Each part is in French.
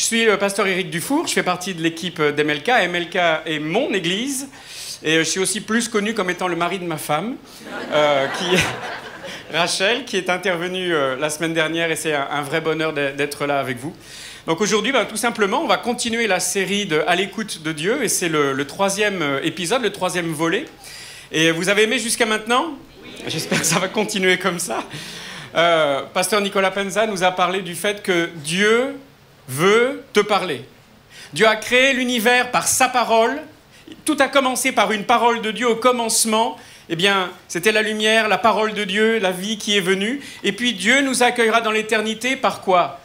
suis le pasteur Éric Dufour, je fais partie de l'équipe d'MLK. MLK est mon église et je suis aussi plus connu comme étant le mari de ma femme, Rachel, qui est intervenue la semaine dernière et c'est un vrai bonheur d'être là avec vous. Donc aujourd'hui, tout simplement, on va continuer la série de « À l'écoute de Dieu » et c'est le troisième épisode, le troisième volet. Et vous avez aimé jusqu'à maintenant? Oui. J'espère que ça va continuer comme ça. Pasteur Nicolas Penza nous a parlé du fait que Dieu veut te parler. Dieu a créé l'univers par sa parole. Tout a commencé par une parole de Dieu au commencement. Eh bien, c'était la lumière, la parole de Dieu, la vie qui est venue. Et puis Dieu nous accueillera dans l'éternité par quoi?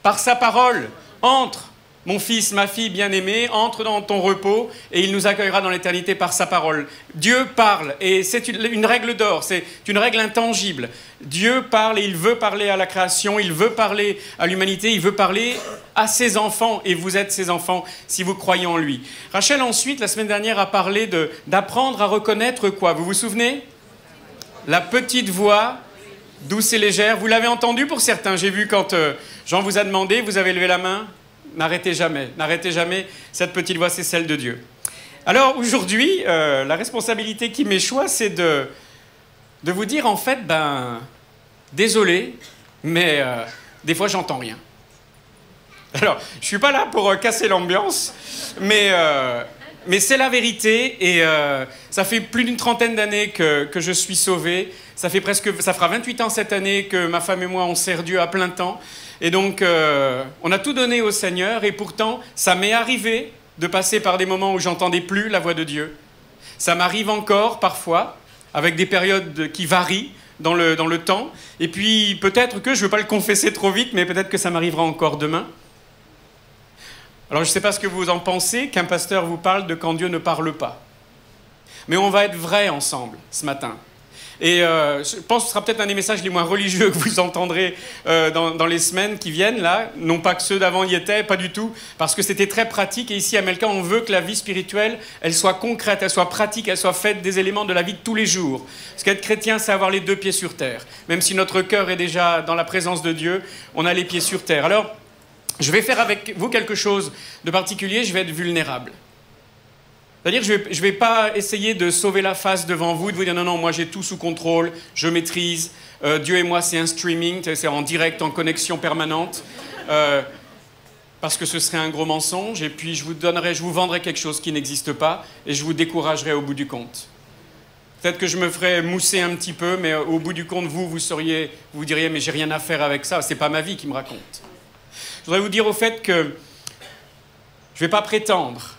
Par sa parole. Entre, mon fils, ma fille bien-aimée, entre dans ton repos et il nous accueillera dans l'éternité par sa parole. Dieu parle et c'est une règle d'or, c'est une règle intangible. Dieu parle et il veut parler à la création, il veut parler à l'humanité, il veut parler à ses enfants et vous êtes ses enfants si vous croyez en lui. Rachel ensuite, la semaine dernière, a parlé d'apprendre à reconnaître quoi? Vous vous souvenez? La petite voix douce et légère. Vous l'avez entendu pour certains. J'ai vu quand Jean vous a demandé, vous avez levé la main. N'arrêtez jamais, cette petite voix, c'est celle de Dieu. Alors aujourd'hui, la responsabilité qui m'échoit, c'est de vous dire en fait, désolé, mais des fois j'entends rien. Alors, je ne suis pas là pour casser l'ambiance, mais c'est la vérité et ça fait plus d'une trentaine d'années que je suis sauvé. Ça fera 28 ans cette année que ma femme et moi, on sert Dieu à plein temps. Et donc, on a tout donné au Seigneur et pourtant, ça m'est arrivé de passer par des moments où j'entendais plus la voix de Dieu. Ça m'arrive encore parfois, avec des périodes qui varient dans le temps. Et puis, peut-être que, je ne veux pas le confesser trop vite, mais peut-être que ça m'arrivera encore demain. Alors, je ne sais pas ce que vous en pensez, qu'un pasteur vous parle de quand Dieu ne parle pas. Mais on va être vrais ensemble ce matin. Et je pense que ce sera peut-être un des messages les moins religieux que vous entendrez dans les semaines qui viennent, là. Non pas que ceux d'avant y étaient, pas du tout, parce que c'était très pratique. Et ici, à MLK, on veut que la vie spirituelle, elle soit concrète, elle soit pratique, elle soit faite des éléments de la vie de tous les jours. Parce qu'être chrétien, c'est avoir les deux pieds sur terre. Même si notre cœur est déjà dans la présence de Dieu, on a les pieds sur terre. Alors, je vais faire avec vous quelque chose de particulier, je vais être vulnérable. C'est-à-dire que je ne vais pas essayer de sauver la face devant vous, de vous dire non, moi j'ai tout sous contrôle, je maîtrise, Dieu et moi c'est un streaming, c'est en direct, en connexion permanente, parce que ce serait un gros mensonge, et puis je vous vendrai quelque chose qui n'existe pas, et je vous découragerai au bout du compte. Peut-être que je me ferais mousser un petit peu, mais au bout du compte, vous diriez mais j'ai rien à faire avec ça, c'est pas ma vie qui me raconte. Je voudrais vous dire au fait que je ne vais pas prétendre.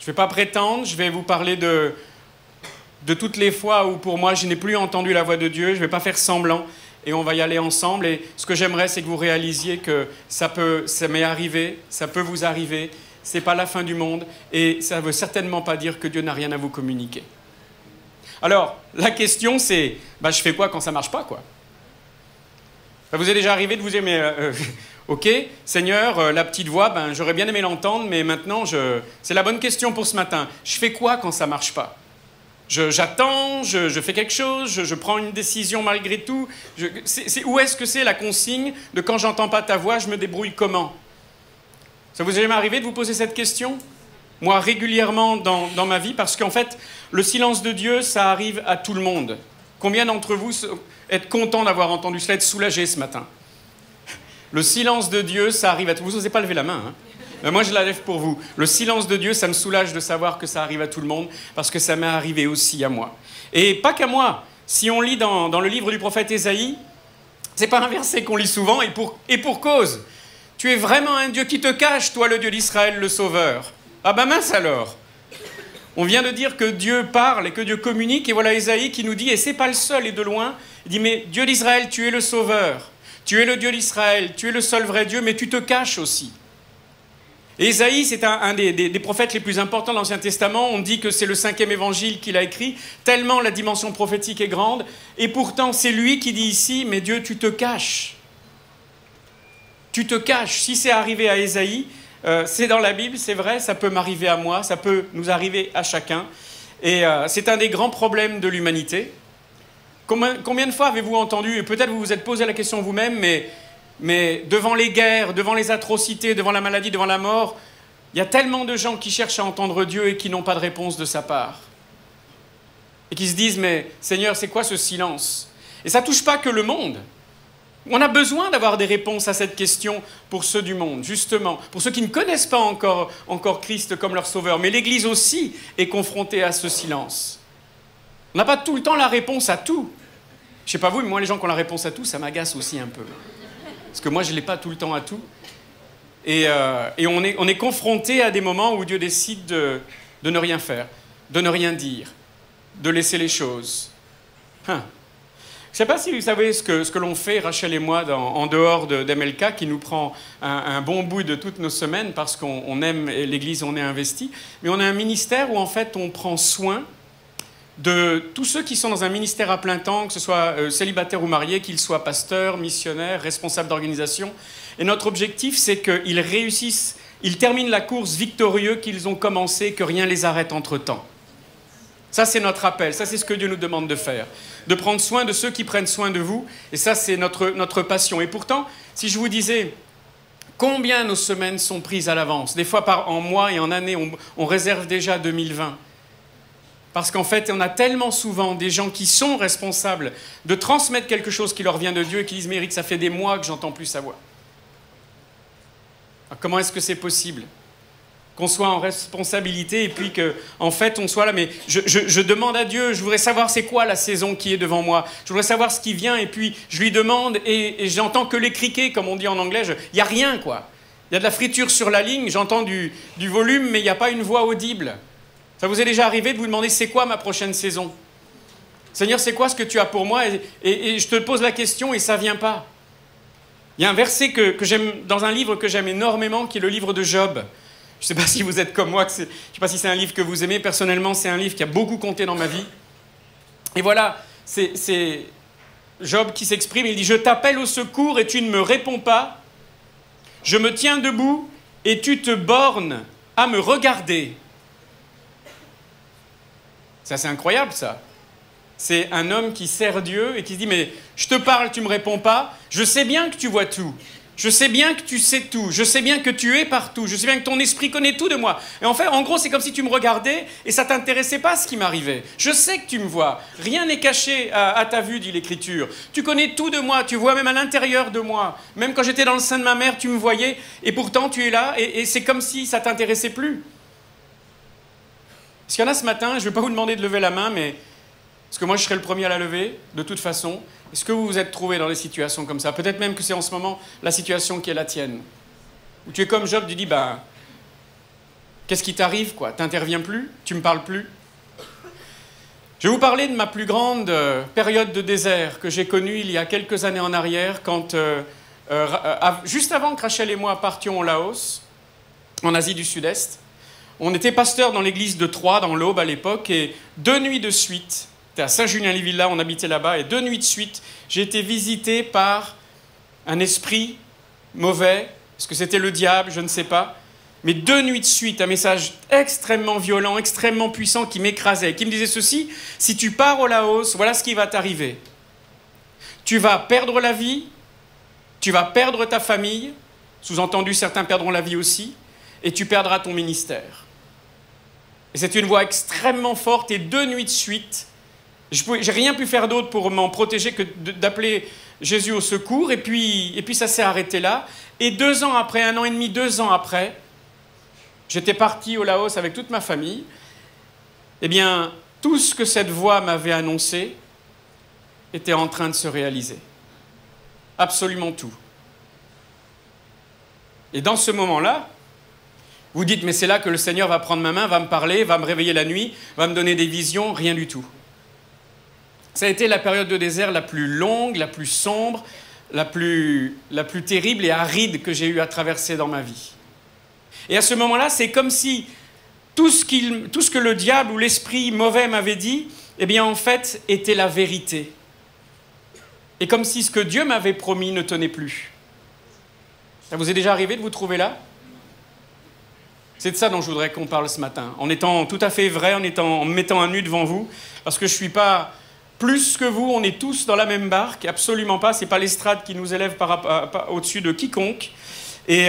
Je ne vais pas prétendre, je vais vous parler de toutes les fois où pour moi je n'ai plus entendu la voix de Dieu, je ne vais pas faire semblant et on va y aller ensemble. Et ce que j'aimerais, c'est que vous réalisiez que ça m'est arrivé, ça peut vous arriver, ce n'est pas la fin du monde et ça ne veut certainement pas dire que Dieu n'a rien à vous communiquer. Alors, la question c'est, je fais quoi quand ça ne marche pas, quoi? Ça vous est déjà arrivé de vous dire, mais ok, Seigneur, la petite voix, j'aurais bien aimé l'entendre, mais maintenant, c'est la bonne question pour ce matin. Je fais quoi quand ça ne marche pas? J'attends, je fais quelque chose, je prends une décision malgré tout. Où est-ce que c'est la consigne de quand j'entends pas ta voix, je me débrouille comment? Ça vous est jamais arrivé de vous poser cette question? Moi, régulièrement dans ma vie, parce qu'en fait, le silence de Dieu, ça arrive à tout le monde. Combien d'entre vous êtes contents d'avoir entendu cela, être soulagés ce matin? Le silence de Dieu, ça arrive à tout le monde. Vous n'osez pas lever la main, hein? Mais moi, je la lève pour vous. Le silence de Dieu, ça me soulage de savoir que ça arrive à tout le monde, parce que ça m'est arrivé aussi à moi. Et pas qu'à moi. Si on lit dans le livre du prophète Ésaïe, c'est pas un verset qu'on lit souvent, et pour cause. Tu es vraiment un Dieu qui te cache, toi, le Dieu d'Israël, le Sauveur. Ah mince alors! On vient de dire que Dieu parle et que Dieu communique, et voilà Ésaïe qui nous dit, et c'est pas le seul et de loin, il dit, mais Dieu d'Israël, tu es le Sauveur, tu es le Dieu d'Israël, tu es le seul vrai Dieu, mais tu te caches aussi. Et Ésaïe, c'est un des prophètes les plus importants de l'Ancien Testament, on dit que c'est le 5e évangile qu'il a écrit, tellement la dimension prophétique est grande, et pourtant c'est lui qui dit ici, mais Dieu, tu te caches. Tu te caches. Si c'est arrivé à Ésaïe, c'est dans la Bible, c'est vrai, ça peut m'arriver à moi, ça peut nous arriver à chacun. Et c'est un des grands problèmes de l'humanité. Combien de fois avez-vous entendu, et peut-être vous vous êtes posé la question vous-même, mais Mais devant les guerres, devant les atrocités, devant la maladie, devant la mort, il y a tellement de gens qui cherchent à entendre Dieu et qui n'ont pas de réponse de sa part. Et qui se disent, mais Seigneur, c'est quoi ce silence? Et ça ne touche pas que le monde. On a besoin d'avoir des réponses à cette question pour ceux du monde, justement, pour ceux qui ne connaissent pas encore Christ comme leur sauveur. Mais l'Église aussi est confrontée à ce silence. On n'a pas tout le temps la réponse à tout. Je ne sais pas vous, mais moi, les gens qui ont la réponse à tout, ça m'agace aussi un peu. Parce que moi, je ne l'ai pas tout le temps à tout. Et on est confronté à des moments où Dieu décide de ne rien faire, de ne rien dire, de laisser les choses. Je ne sais pas si vous savez ce que l'on fait, Rachel et moi, en dehors d'MLK, qui nous prend un bon bout de toutes nos semaines parce qu'on aime l'Église, on est investi. Mais on a un ministère où, en fait, on prend soin de tous ceux qui sont dans un ministère à plein temps, que ce soit célibataires ou mariés, qu'ils soient pasteurs, missionnaires, responsables d'organisation. Et notre objectif, c'est qu'ils réussissent, ils terminent la course victorieux qu'ils ont commencé, que rien ne les arrête entre-temps. Ça, c'est notre appel. Ça, c'est ce que Dieu nous demande de faire. De prendre soin de ceux qui prennent soin de vous. Et ça, c'est notre passion. Et pourtant, si je vous disais combien nos semaines sont prises à l'avance, des fois en mois et en années, on réserve déjà 2020. Parce qu'en fait, on a tellement souvent des gens qui sont responsables de transmettre quelque chose qui leur vient de Dieu et qui disent « Mais Eric, ça fait des mois que j'entends plus sa voix. » Alors, comment est-ce que c'est possible qu'on soit en responsabilité et puis qu'en fait, on soit là. Mais je demande à Dieu, je voudrais savoir c'est quoi la saison qui est devant moi. Je voudrais savoir ce qui vient et puis je lui demande et j'entends que les criquets, comme on dit en anglais. Il n'y a rien, quoi. Il y a de la friture sur la ligne, j'entends du volume, mais il n'y a pas une voix audible. Ça vous est déjà arrivé de vous demander c'est quoi ma prochaine saison? Seigneur, c'est quoi ce que tu as pour moi? Et je te pose la question et ça ne vient pas. Il y a un verset que j'aime dans un livre que j'aime énormément qui est le livre de Job. Je ne sais pas si vous êtes comme moi, je ne sais pas si c'est un livre que vous aimez. Personnellement, c'est un livre qui a beaucoup compté dans ma vie. Et voilà, c'est Job qui s'exprime. Il dit « Je t'appelle au secours et tu ne me réponds pas. Je me tiens debout et tu te bornes à me regarder. » Ça, c'est incroyable, ça. C'est un homme qui sert Dieu et qui se dit « Mais je te parle, tu ne me réponds pas. Je sais bien que tu vois tout. Je sais bien que tu sais tout. Je sais bien que tu es partout. Je sais bien que ton esprit connaît tout de moi. » Et en fait, en gros, c'est comme si tu me regardais et ça ne t'intéressait pas ce qui m'arrivait. Je sais que tu me vois. Rien n'est caché à ta vue, dit l'Écriture. Tu connais tout de moi. Tu vois même à l'intérieur de moi. Même quand j'étais dans le sein de ma mère, tu me voyais. Et pourtant, tu es là et c'est comme si ça ne t'intéressait plus. Est-ce qu'il y en a ce matin, je ne vais pas vous demander de lever la main, mais parce que moi je serai le premier à la lever, de toute façon. Est-ce que vous vous êtes trouvé dans des situations comme ça? Peut-être même que c'est en ce moment la situation qui est la tienne. Où tu es comme Job, tu dis, ben, qu'est-ce qui t'arrive, quoi? Tu n'interviens plus? Tu ne me parles plus? Je vais vous parler de ma plus grande période de désert que j'ai connue il y a quelques années en arrière, quand, juste avant que Rachel et moi partions au Laos, en Asie du Sud-Est. On était pasteur dans l'église de Troyes, dans l'Aube à l'époque, et 2 nuits de suite, c'était à Saint-Julien-les-Villas, on habitait là-bas, et 2 nuits de suite, j'ai été visité par un esprit mauvais, est-ce que c'était le diable, je ne sais pas, mais 2 nuits de suite, un message extrêmement violent, extrêmement puissant, qui m'écrasait, qui me disait ceci: si tu pars au Laos, voilà ce qui va t'arriver. Tu vas perdre la vie, tu vas perdre ta famille, sous-entendu certains perdront la vie aussi, et tu perdras ton ministère. Et c'est une voix extrêmement forte, et 2 nuits de suite, j'ai rien pu faire d'autre pour m'en protéger que d'appeler Jésus au secours, et puis ça s'est arrêté là. Et 2 ans après, 1 an et demi, 2 ans après, j'étais parti au Laos avec toute ma famille. Eh bien, tout ce que cette voix m'avait annoncé était en train de se réaliser. Absolument tout. Et dans ce moment-là, vous dites, mais c'est là que le Seigneur va prendre ma main, va me parler, va me réveiller la nuit, va me donner des visions, rien du tout. Ça a été la période de désert la plus longue, la plus sombre, la plus terrible et aride que j'ai eu à traverser dans ma vie. Et à ce moment-là, c'est comme si tout ce que le diable ou l'esprit mauvais m'avait dit, eh bien en fait, était la vérité. Et comme si ce que Dieu m'avait promis ne tenait plus. Ça vous est déjà arrivé de vous trouver là ? C'est de ça dont je voudrais qu'on parle ce matin, en étant tout à fait vrai, en me mettant à nu devant vous, parce que je ne suis pas plus que vous, on est tous dans la même barque, absolument pas, c'est pas l'estrade qui nous élève au-dessus de quiconque. Et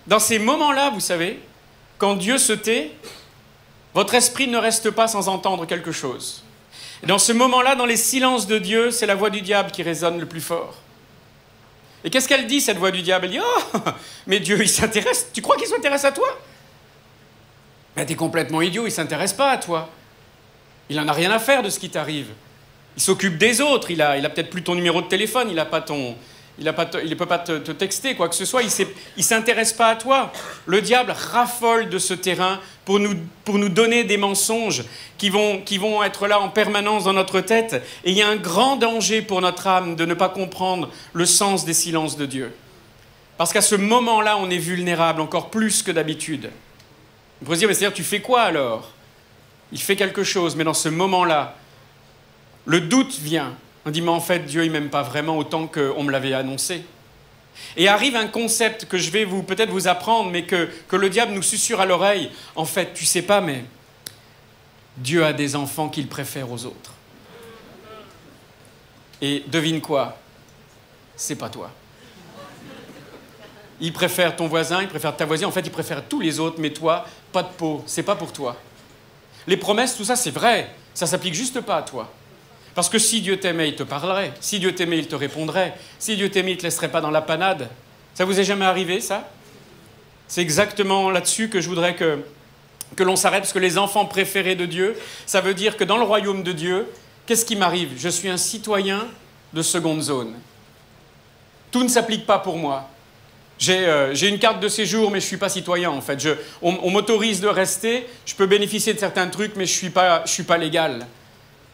dans ces moments-là, vous savez, quand Dieu se tait, votre esprit ne reste pas sans entendre quelque chose. Et dans ce moment-là, dans les silences de Dieu, c'est la voix du diable qui résonne le plus fort. Et qu'est-ce qu'elle dit, cette voix du diable? Elle dit « Oh, mais Dieu, il s'intéresse. Tu crois qu'il s'intéresse à toi? Mais t'es complètement idiot, il ne s'intéresse pas à toi. Il n'en a rien à faire de ce qui t'arrive. Il s'occupe des autres, il a peut-être plus ton numéro de téléphone, il ne peut pas te texter, quoi que ce soit, il ne s'intéresse pas à toi. » Le diable raffole de ce terrain pour nous donner des mensonges qui vont être là en permanence dans notre tête. Et il y a un grand danger pour notre âme de ne pas comprendre le sens des silences de Dieu. Parce qu'à ce moment-là, on est vulnérable encore plus que d'habitude. Vous pourriez dire, mais c'est-à-dire, tu fais quoi alors? Il fait quelque chose, mais dans ce moment-là, le doute vient. On dit, mais en fait, Dieu, il ne m'aime pas vraiment autant qu'on me l'avait annoncé. Et arrive un concept que je vais peut-être vous apprendre, mais que le diable nous susurre à l'oreille. En fait, tu ne sais pas, mais Dieu a des enfants qu'il préfère aux autres. Et devine quoi? C'est pas toi. Il préfère ton voisin, il préfère ta voisine. En fait, il préfère tous les autres, mais toi, pas de peau. C'est pas pour toi. Les promesses, tout ça, c'est vrai. Ça s'applique juste pas à toi. Parce que si Dieu t'aimait, il te parlerait. Si Dieu t'aimait, il te répondrait. Si Dieu t'aimait, il ne te laisserait pas dans la panade. Ça vous est jamais arrivé, ça? C'est exactement là-dessus que je voudrais que l'on s'arrête, parce que les enfants préférés de Dieu, ça veut dire que dans le royaume de Dieu, qu'est-ce qui m'arrive? Je suis un citoyen de seconde zone. Tout ne s'applique pas pour moi. J'ai une carte de séjour, mais je ne suis pas citoyen, en fait. On m'autorise de rester, je peux bénéficier de certains trucs, mais je ne suis pas légal.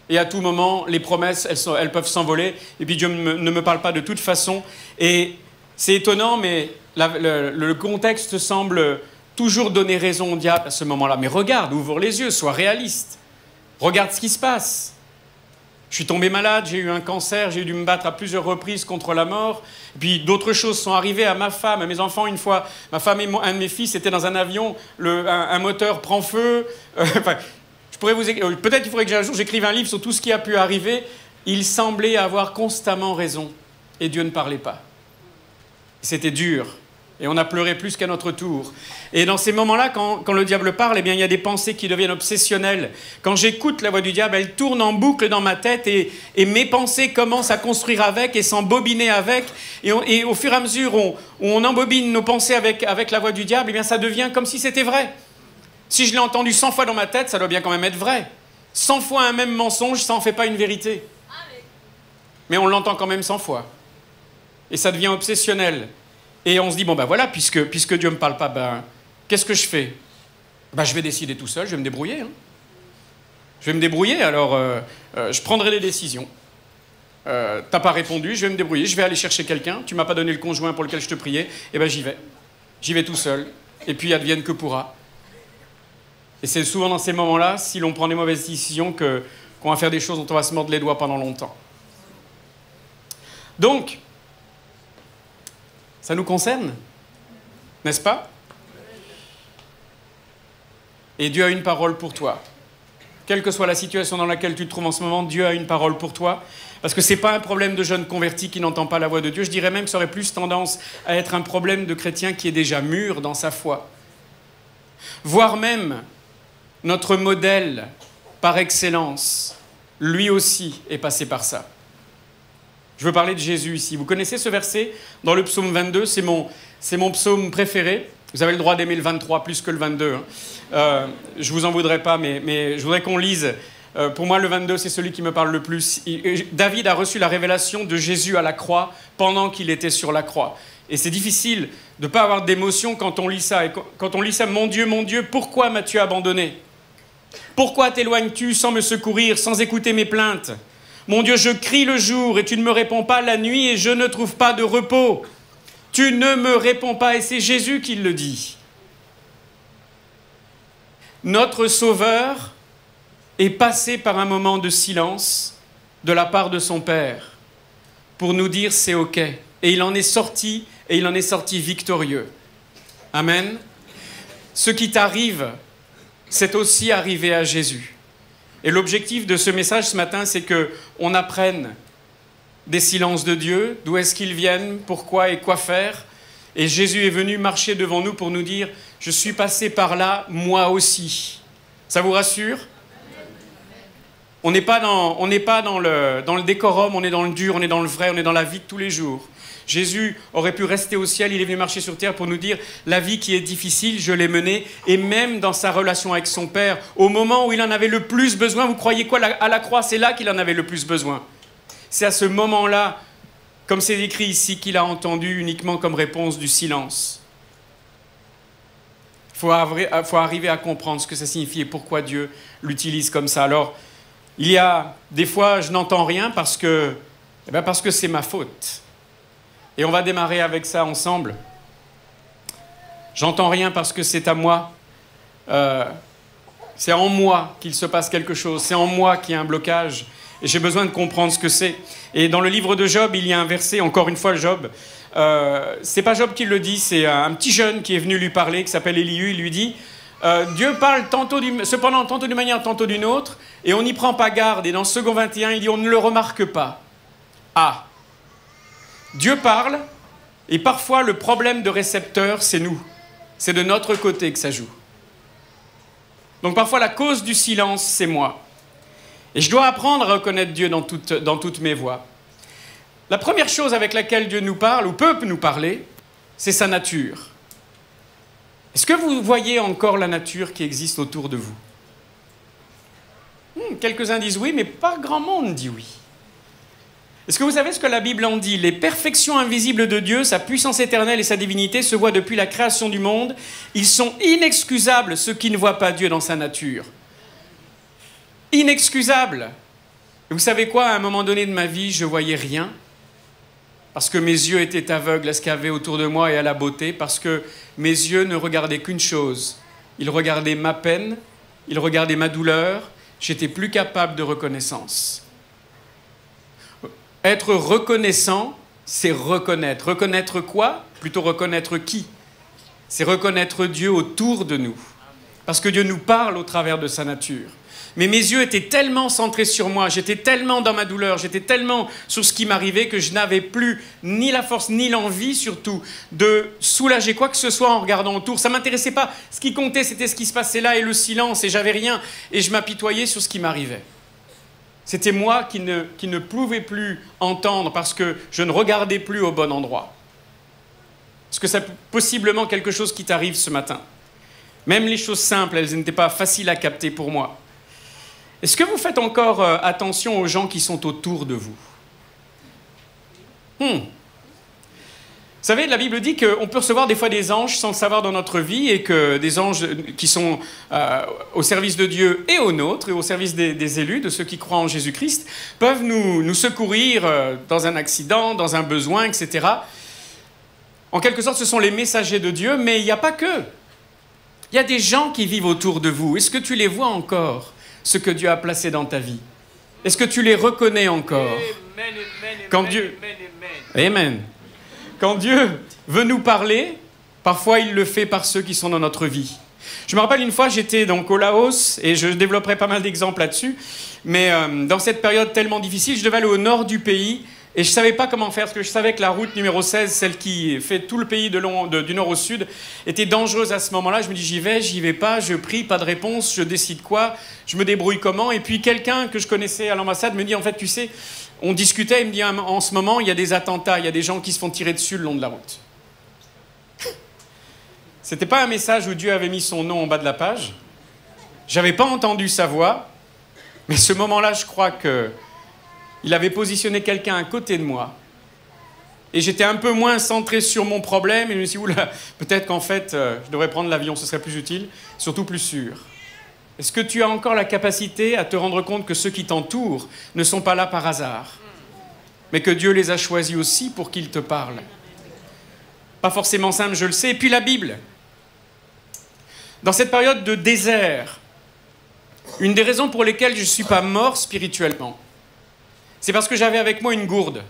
Et à tout moment, les promesses, elles peuvent s'envoler. Et puis Dieu ne me parle pas de toute façon. Et c'est étonnant, mais le contexte semble toujours donner raison au diable à ce moment-là. Mais regarde, ouvre les yeux, sois réaliste. Regarde ce qui se passe. Je suis tombé malade, j'ai eu un cancer, j'ai dû me battre à plusieurs reprises contre la mort. Et puis d'autres choses sont arrivées à ma femme, à mes enfants. Une fois, ma femme et un de mes fils étaient dans un avion, un moteur prend feu. Peut-être qu'il faudrait que un jour j'écrive un livre sur tout ce qui a pu arriver. Il semblait avoir constamment raison. Et Dieu ne parlait pas. C'était dur. Et on a pleuré plus qu'à notre tour. Et dans ces moments-là, quand le diable parle, eh bien, il y a des pensées qui deviennent obsessionnelles. Quand j'écoute la voix du diable, elle tourne en boucle dans ma tête et mes pensées commencent à construire avec et s'embobiner avec. Et au fur et à mesure où on embobine nos pensées avec la voix du diable, eh bien, ça devient comme si c'était vrai. Si je l'ai entendu 100 fois dans ma tête, ça doit bien quand même être vrai. 100 fois un même mensonge, ça n'en fait pas une vérité. Mais on l'entend quand même 100 fois. Et ça devient obsessionnel. Et on se dit, bon ben voilà, puisque Dieu ne me parle pas, ben qu'est-ce que je fais? Ben je vais décider tout seul, je vais me débrouiller. Hein. Je vais me débrouiller, alors je prendrai des décisions. T'as pas répondu, je vais me débrouiller, je vais aller chercher quelqu'un, tu m'as pas donné le conjoint pour lequel je te priais, et ben j'y vais. J'y vais tout seul, et puis advienne que pourra. Et c'est souvent dans ces moments-là, si l'on prend des mauvaises décisions, qu'on va faire des choses dont on va se mordre les doigts pendant longtemps. Donc, ça nous concerne, n'est-ce pas? Et Dieu a une parole pour toi. Quelle que soit la situation dans laquelle tu te trouves en ce moment, Dieu a une parole pour toi. Parce que ce n'est pas un problème de jeune converti qui n'entend pas la voix de Dieu. Je dirais même que ça aurait plus tendance à être un problème de chrétien qui est déjà mûr dans sa foi. Voire même, notre modèle par excellence, lui aussi est passé par ça. Je veux parler de Jésus ici. Vous connaissez ce verset dans le psaume 22, c'est mon psaume préféré. Vous avez le droit d'aimer le 23 plus que le 22. Hein. Je ne vous en voudrais pas, mais je voudrais qu'on lise. Pour moi, le 22, c'est celui qui me parle le plus. David a reçu la révélation de Jésus à la croix pendant qu'il était sur la croix. Et c'est difficile de ne pas avoir d'émotion quand on lit ça. Et quand on lit ça, mon Dieu, pourquoi m'as-tu abandonné? Pourquoi t'éloignes-tu sans me secourir, sans écouter mes plaintes? Mon Dieu, je crie le jour et tu ne me réponds pas la nuit et je ne trouve pas de repos. Tu ne me réponds pas et c'est Jésus qui le dit. Notre Sauveur est passé par un moment de silence de la part de son Père pour nous dire c'est OK. Et il en est sorti victorieux. Amen. Ce qui t'arrive, c'est aussi arrivé à Jésus. Et l'objectif de ce message ce matin, c'est qu'on apprenne des silences de Dieu, d'où est-ce qu'ils viennent, pourquoi et quoi faire. Et Jésus est venu marcher devant nous pour nous dire « Je suis passé par là, moi aussi ». Ça vous rassure ? On n'est pas dans le décorum, on est dans le dur, on est dans le vrai, on est dans la vie de tous les jours. Jésus aurait pu rester au ciel, il est venu marcher sur terre pour nous dire « La vie qui est difficile, je l'ai menée ». Et même dans sa relation avec son Père, au moment où il en avait le plus besoin, vous croyez quoi ? À la croix, c'est là qu'il en avait le plus besoin. C'est à ce moment-là, comme c'est écrit ici, qu'il a entendu uniquement comme réponse du silence. Il faut arriver à comprendre ce que ça signifie et pourquoi Dieu l'utilise comme ça. Alors, il y a des fois, je n'entends rien parce que c'est ma faute. Et on va démarrer avec ça ensemble. J'entends rien parce que c'est à moi. C'est en moi qu'il se passe quelque chose. C'est en moi qu'il y a un blocage. Et j'ai besoin de comprendre ce que c'est. Et dans le livre de Job, il y a un verset, encore une fois Job. C'est pas Job qui le dit, c'est un petit jeune qui est venu lui parler, qui s'appelle Élihu. Il lui dit Dieu parle cependant tantôt d'une manière, tantôt d'une autre, et on n'y prend pas garde. Et dans Second 21, il dit on ne le remarque pas. Ah, Dieu parle, et parfois le problème de récepteur, c'est nous. C'est de notre côté que ça joue. Donc parfois la cause du silence, c'est moi. Et je dois apprendre à reconnaître Dieu dans toutes mes voies. La première chose avec laquelle Dieu nous parle, ou peut nous parler, c'est sa nature. Est-ce que vous voyez encore la nature qui existe autour de vous ? Quelques-uns disent oui, mais pas grand monde dit oui. Est-ce que vous savez ce que la Bible en dit ? Les perfections invisibles de Dieu, sa puissance éternelle et sa divinité se voient depuis la création du monde. Ils sont inexcusables, ceux qui ne voient pas Dieu dans sa nature. Inexcusables. Et vous savez quoi ? À un moment donné de ma vie, je ne voyais rien. Parce que mes yeux étaient aveugles à ce qu'il y avait autour de moi et à la beauté. Parce que mes yeux ne regardaient qu'une chose. Ils regardaient ma peine, ils regardaient ma douleur. J'étais plus capable de reconnaissance. Être reconnaissant, c'est reconnaître. Reconnaître quoi ? Plutôt reconnaître qui ? C'est reconnaître Dieu autour de nous. Parce que Dieu nous parle au travers de sa nature. Mais mes yeux étaient tellement centrés sur moi, j'étais tellement dans ma douleur, j'étais tellement sur ce qui m'arrivait que je n'avais plus ni la force, ni l'envie surtout de soulager quoi que ce soit en regardant autour. Ça ne m'intéressait pas. Ce qui comptait, c'était ce qui se passait là et le silence, et j'avais rien. Et je m'apitoyais sur ce qui m'arrivait. C'était moi qui ne pouvais plus entendre parce que je ne regardais plus au bon endroit. Est-ce que c'est possiblement quelque chose qui t'arrive ce matin ? Même les choses simples, elles n'étaient pas faciles à capter pour moi. Est-ce que vous faites encore attention aux gens qui sont autour de vous ? Vous savez, la Bible dit qu'on peut recevoir des fois des anges sans le savoir dans notre vie et que des anges qui sont au service de Dieu et au nôtre et au service des élus, de ceux qui croient en Jésus-Christ, peuvent nous secourir dans un accident, dans un besoin, etc. En quelque sorte, ce sont les messagers de Dieu, mais il n'y a pas que. Il y a des gens qui vivent autour de vous. Est-ce que tu les vois encore ? Ce que Dieu a placé dans ta vie. Est-ce que tu les reconnais encore ? Quand Dieu... Amen. Quand Dieu veut nous parler, parfois il le fait par ceux qui sont dans notre vie. Je me rappelle une fois, j'étais donc au Laos, et je développerai pas mal d'exemples là-dessus, mais dans cette période tellement difficile, je devais aller au nord du pays, et je ne savais pas comment faire, parce que je savais que la route numéro 16, celle qui fait tout le pays du nord au sud, était dangereuse à ce moment-là. Je me dis, j'y vais pas, je prie, pas de réponse, je décide quoi, je me débrouille comment. Et puis quelqu'un que je connaissais à l'ambassade me dit, en fait, tu sais, on discutait, il me dit, en ce moment, il y a des attentats, il y a des gens qui se font tirer dessus le long de la route. C'était pas un message où Dieu avait mis son nom en bas de la page. J'avais pas entendu sa voix, mais ce moment-là, je crois que il avait positionné quelqu'un à côté de moi. Et j'étais un peu moins centré sur mon problème. Et je me suis dit, oula, peut-être qu'en fait, je devrais prendre l'avion, ce serait plus utile, surtout plus sûr. Est-ce que tu as encore la capacité à te rendre compte que ceux qui t'entourent ne sont pas là par hasard, mais que Dieu les a choisis aussi pour qu'ils te parlent ? Pas forcément simple, je le sais. Et puis la Bible. Dans cette période de désert, une des raisons pour lesquelles je ne suis pas mort spirituellement, c'est parce que j'avais avec moi une gourde.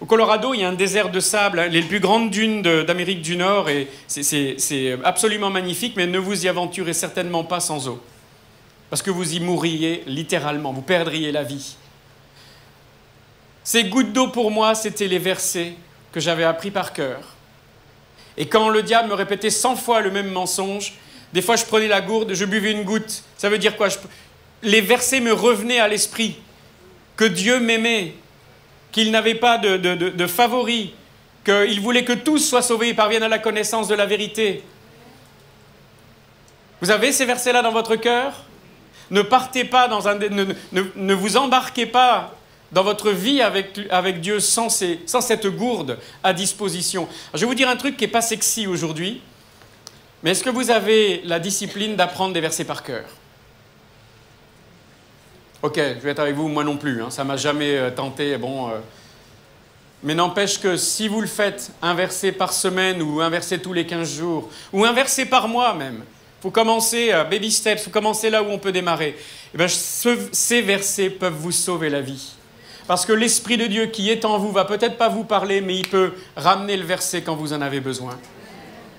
Au Colorado, il y a un désert de sable, les plus grandes dunes d'Amérique du Nord, et c'est absolument magnifique, mais ne vous y aventurez certainement pas sans eau. parce que vous y mourriez littéralement, vous perdriez la vie. Ces gouttes d'eau pour moi, c'était les versets que j'avais appris par cœur. Et quand le diable me répétait 100 fois le même mensonge, des fois je prenais la gourde, je buvais une goutte. Ça veut dire quoi? Les versets me revenaient à l'esprit, que Dieu m'aimait, qu'il n'avait pas de favoris, qu'il voulait que tous soient sauvés et parviennent à la connaissance de la vérité. Vous avez ces versets-là dans votre cœur? Ne partez pas dans un... Ne vous embarquez pas dans votre vie avec Dieu sans cette gourde à disposition. Alors, je vais vous dire un truc qui n'est pas sexy aujourd'hui, mais est-ce que vous avez la discipline d'apprendre des versets par cœur? Ok, je vais être avec vous, moi non plus, hein, ça ne m'a jamais tenté, bon... Mais n'empêche que si vous le faites un verset par semaine ou un verset tous les 15 jours, ou un verset par mois même, il faut commencer baby steps, il faut commencer là où on peut démarrer. Et bien, ces versets peuvent vous sauver la vie. Parce que l'Esprit de Dieu qui est en vous va peut-être pas vous parler, mais il peut ramener le verset quand vous en avez besoin.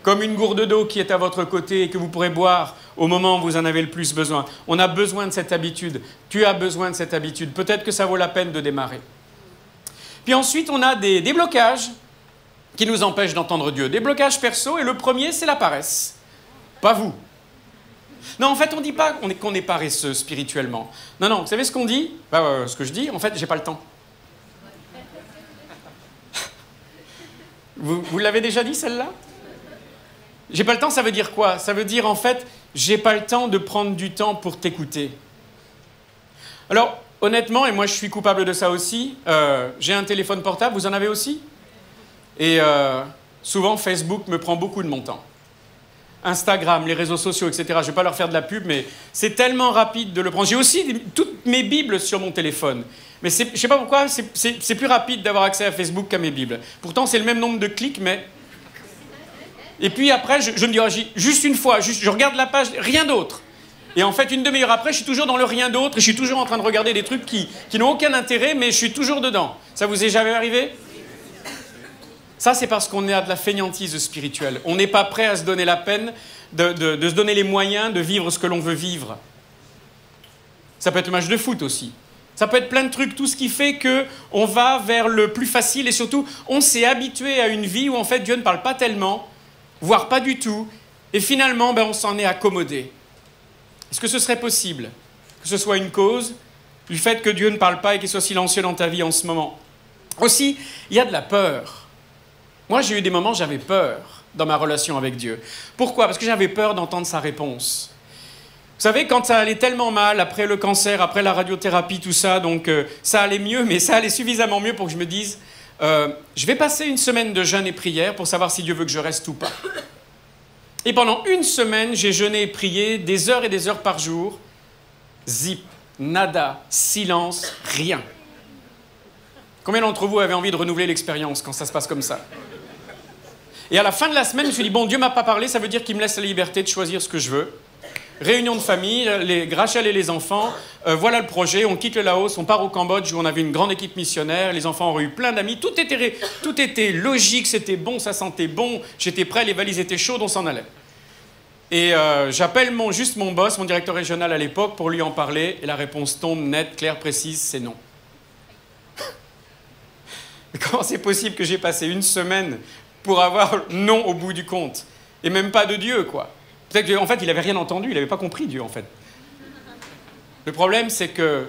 Comme une gourde d'eau qui est à votre côté et que vous pourrez boire au moment où vous en avez le plus besoin. On a besoin de cette habitude. Tu as besoin de cette habitude. Peut-être que ça vaut la peine de démarrer. Puis ensuite, on a des blocages qui nous empêchent d'entendre Dieu. Des blocages perso, et le premier, c'est la paresse. Pas vous. Non, en fait, on ne dit pas qu'on est paresseux spirituellement. Non, non, vous savez ce qu'on dit? Ce que je dis, en fait, j'ai pas le temps. Vous l'avez déjà dit, celle-là? J'ai pas le temps, ça veut dire quoi? Ça veut dire, en fait, j'ai pas le temps de prendre du temps pour t'écouter. Alors, honnêtement, et moi je suis coupable de ça aussi, j'ai un téléphone portable, vous en avez aussi? Et souvent, Facebook me prend beaucoup de mon temps. Instagram, les réseaux sociaux, etc. Je ne vais pas leur faire de la pub, mais c'est tellement rapide de le prendre. J'ai aussi toutes mes Bibles sur mon téléphone. Mais je ne sais pas pourquoi, c'est plus rapide d'avoir accès à Facebook qu'à mes Bibles. Pourtant, c'est le même nombre de clics, mais... Et puis après, je me dis, oh, juste une fois, je regarde la page, rien d'autre. Et en fait, une demi-heure après, je suis toujours dans le rien d'autre, et je suis toujours en train de regarder des trucs qui n'ont aucun intérêt, mais je suis toujours dedans. Ça vous est jamais arrivé? Ça, c'est parce qu'on est à de la fainéantise spirituelle. On n'est pas prêt à se donner la peine de se donner les moyens de vivre ce que l'on veut vivre. Ça peut être le match de foot aussi. Ça peut être plein de trucs, tout ce qui fait qu'on va vers le plus facile et surtout, on s'est habitué à une vie où en fait Dieu ne parle pas tellement, voire pas du tout, et finalement, on s'en est accommodé. Est-ce que ce serait possible que ce soit une cause du fait que Dieu ne parle pas et qu'il soit silencieux dans ta vie en ce moment? Aussi, il y a de la peur. Moi, j'ai eu des moments où j'avais peur dans ma relation avec Dieu. Pourquoi? Parce que j'avais peur d'entendre sa réponse. Vous savez, quand ça allait tellement mal, après le cancer, après la radiothérapie, tout ça, donc ça allait mieux, mais ça allait suffisamment mieux pour que je me dise je vais passer une semaine de jeûne et prière pour savoir si Dieu veut que je reste ou pas. Et pendant une semaine, j'ai jeûné et prié des heures et des heures par jour. Zip, nada, silence, rien. Combien d'entre vous avez envie de renouveler l'expérience quand ça se passe comme ça? Et à la fin de la semaine, je me suis dit, bon, Dieu ne m'a pas parlé, ça veut dire qu'il me laisse la liberté de choisir ce que je veux. Réunion de famille, Rachel et les enfants, voilà le projet, on quitte le Laos, on part au Cambodge où on avait une grande équipe missionnaire, les enfants ont eu plein d'amis, tout était logique, c'était bon, ça sentait bon, j'étais prêt, les valises étaient chaudes, on s'en allait. Et j'appelle juste mon boss, mon directeur régional à l'époque, pour lui en parler, et la réponse tombe nette, claire, précise, c'est non. Mais comment c'est possible que j'ai passé une semaine pour avoir non au bout du compte? Et même pas de Dieu, quoi. Peut-être qu'en fait, il n'avait rien entendu, il n'avait pas compris Dieu, en fait. Le problème, c'est que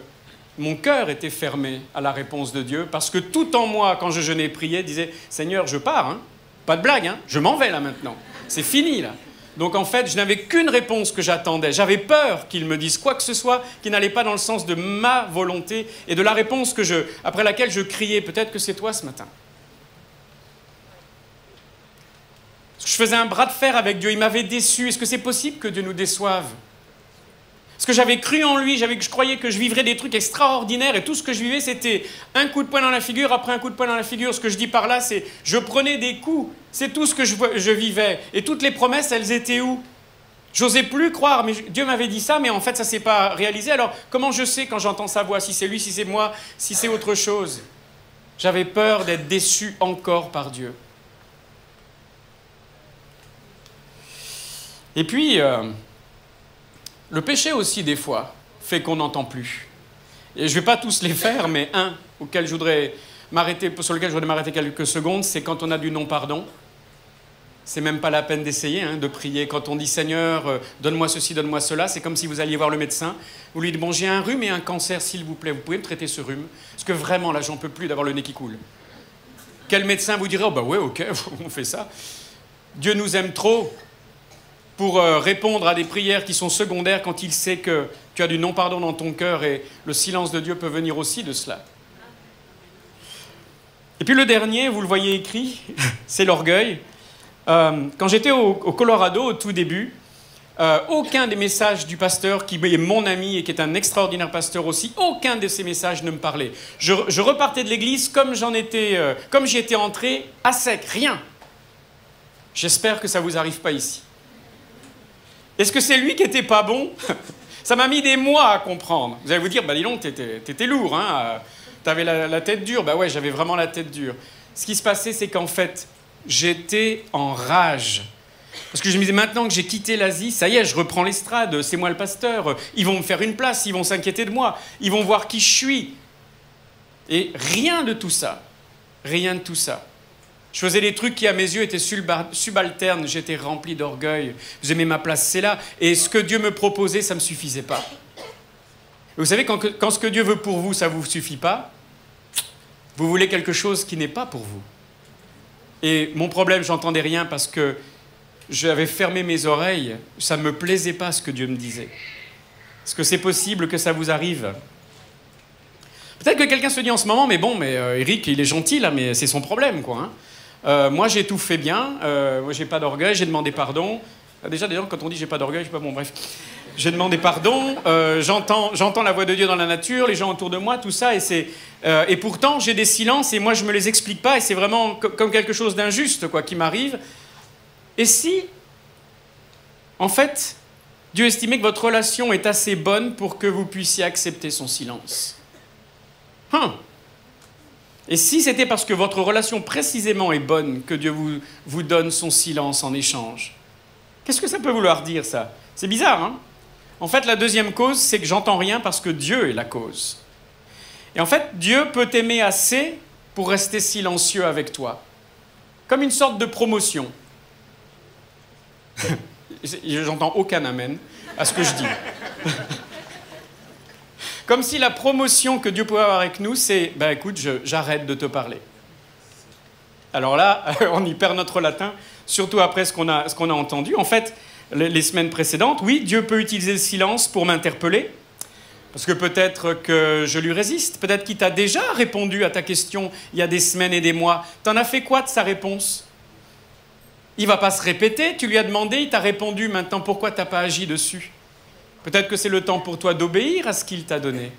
mon cœur était fermé à la réponse de Dieu, parce que tout en moi, quand je jeûnais et priais, disait « Seigneur, je pars, hein. Pas de blague, hein. Je m'en vais là maintenant. C'est fini, là. » Donc en fait, je n'avais qu'une réponse que j'attendais. J'avais peur qu'il me dise quoi que ce soit qui n'allait pas dans le sens de ma volonté et de la réponse après laquelle je criais. Peut-être que c'est toi ce matin. Je faisais un bras de fer avec Dieu, il m'avait déçu. Est-ce que c'est possible que Dieu nous déçoive? Parce que j'avais cru en lui, je croyais que je vivrais des trucs extraordinaires et tout ce que je vivais, c'était un coup de poing dans la figure après un coup de poing dans la figure. Ce que je dis par là, c'est je prenais des coups. C'est tout ce que je vivais. Et toutes les promesses, elles étaient où? J'osais plus croire, mais Dieu m'avait dit ça, mais en fait, ça ne s'est pas réalisé. Alors, comment je sais quand j'entends sa voix, si c'est lui, si c'est moi, si c'est autre chose? J'avais peur d'être déçu encore par Dieu. Et puis, Le péché aussi, des fois, fait qu'on n'entend plus. Et je ne vais pas tous les faire, mais un sur lequel je voudrais m'arrêter quelques secondes, c'est quand on a du non-pardon. C'est même pas la peine d'essayer de prier. Quand on dit « Seigneur, donne-moi ceci, donne-moi cela », c'est comme si vous alliez voir le médecin. Vous lui dites « Bon, j'ai un rhume et un cancer, s'il vous plaît, vous pouvez me traiter ce rhume ?» Parce que vraiment, là, j'en peux plus d'avoir le nez qui coule. Quel médecin vous dirait « Oh, bah ouais, ok, on fait ça. » Dieu nous aime trop pour répondre à des prières qui sont secondaires quand il sait que tu as du non-pardon dans ton cœur, et le silence de Dieu peut venir aussi de cela. Et puis le dernier, vous le voyez écrit, c'est l'orgueil. Quand j'étais au Colorado, au tout début, aucun des messages du pasteur, qui est mon ami et qui est un extraordinaire pasteur aussi, aucun de ces messages ne me parlait. Je repartais de l'église comme j'y étais entré, à sec, rien. J'espère que ça ne vous arrive pas ici. Est-ce que c'est lui qui n'était pas bon? Ça m'a mis des mois à comprendre. Vous allez vous dire, bah dis donc, t'étais lourd, hein, t'avais la tête dure. Bah ouais, j'avais vraiment la tête dure. Ce qui se passait, c'est qu'en fait, j'étais en rage. Parce que je me disais, maintenant que j'ai quitté l'Asie, ça y est, je reprends l'estrade, c'est moi le pasteur, ils vont me faire une place, ils vont s'inquiéter de moi, ils vont voir qui je suis. Et rien de tout ça. Rien de tout ça. Je faisais des trucs qui, à mes yeux, étaient subalternes. J'étais rempli d'orgueil. J'aimais ma place, c'est là. Et ce que Dieu me proposait, ça ne me suffisait pas. Et vous savez, quand ce que Dieu veut pour vous, ça ne vous suffit pas, vous voulez quelque chose qui n'est pas pour vous. Et mon problème, j'entendais rien parce que j'avais fermé mes oreilles. Ça ne me plaisait pas ce que Dieu me disait. Est-ce que c'est possible que ça vous arrive? Peut-être que quelqu'un se dit en ce moment, mais bon, Eric, il est gentil là, mais c'est son problème, quoi. Hein. Moi, j'ai tout fait bien. Moi, j'ai pas d'orgueil. J'ai demandé pardon. Déjà, quand on dit j'ai pas d'orgueil, je sais pas. Bon, bref. J'ai demandé pardon. J'entends la voix de Dieu dans la nature, les gens autour de moi, tout ça, et pourtant, j'ai des silences et moi, je me les explique pas, et c'est vraiment comme quelque chose d'injuste, quoi, qui m'arrive. Et si, en fait, Dieu estimait que votre relation est assez bonne pour que vous puissiez accepter son silence? Et si c'était parce que votre relation précisément est bonne que Dieu vous donne son silence en échange? Qu'est-ce que ça peut vouloir dire, ça? C'est bizarre, hein? En fait, la deuxième cause, c'est que j'entends rien parce que Dieu est la cause. Et en fait, Dieu peut t'aimer assez pour rester silencieux avec toi. Comme une sorte de promotion. J'entends aucun amen à ce que je dis. Comme si la promotion que Dieu pouvait avoir avec nous, c'est « ben écoute, j'arrête de te parler ». Alors là, on y perd notre latin, surtout après ce qu'on a entendu. En fait, les semaines précédentes, oui, Dieu peut utiliser le silence pour m'interpeller, parce que peut-être que je lui résiste, peut-être qu'il t'a déjà répondu à ta question il y a des semaines et des mois. T'en as fait quoi de sa réponse? Il ne va pas se répéter, tu lui as demandé, il t'a répondu, maintenant pourquoi tu n'as pas agi dessus? Peut-être que c'est le temps pour toi d'obéir à ce qu'il t'a donné.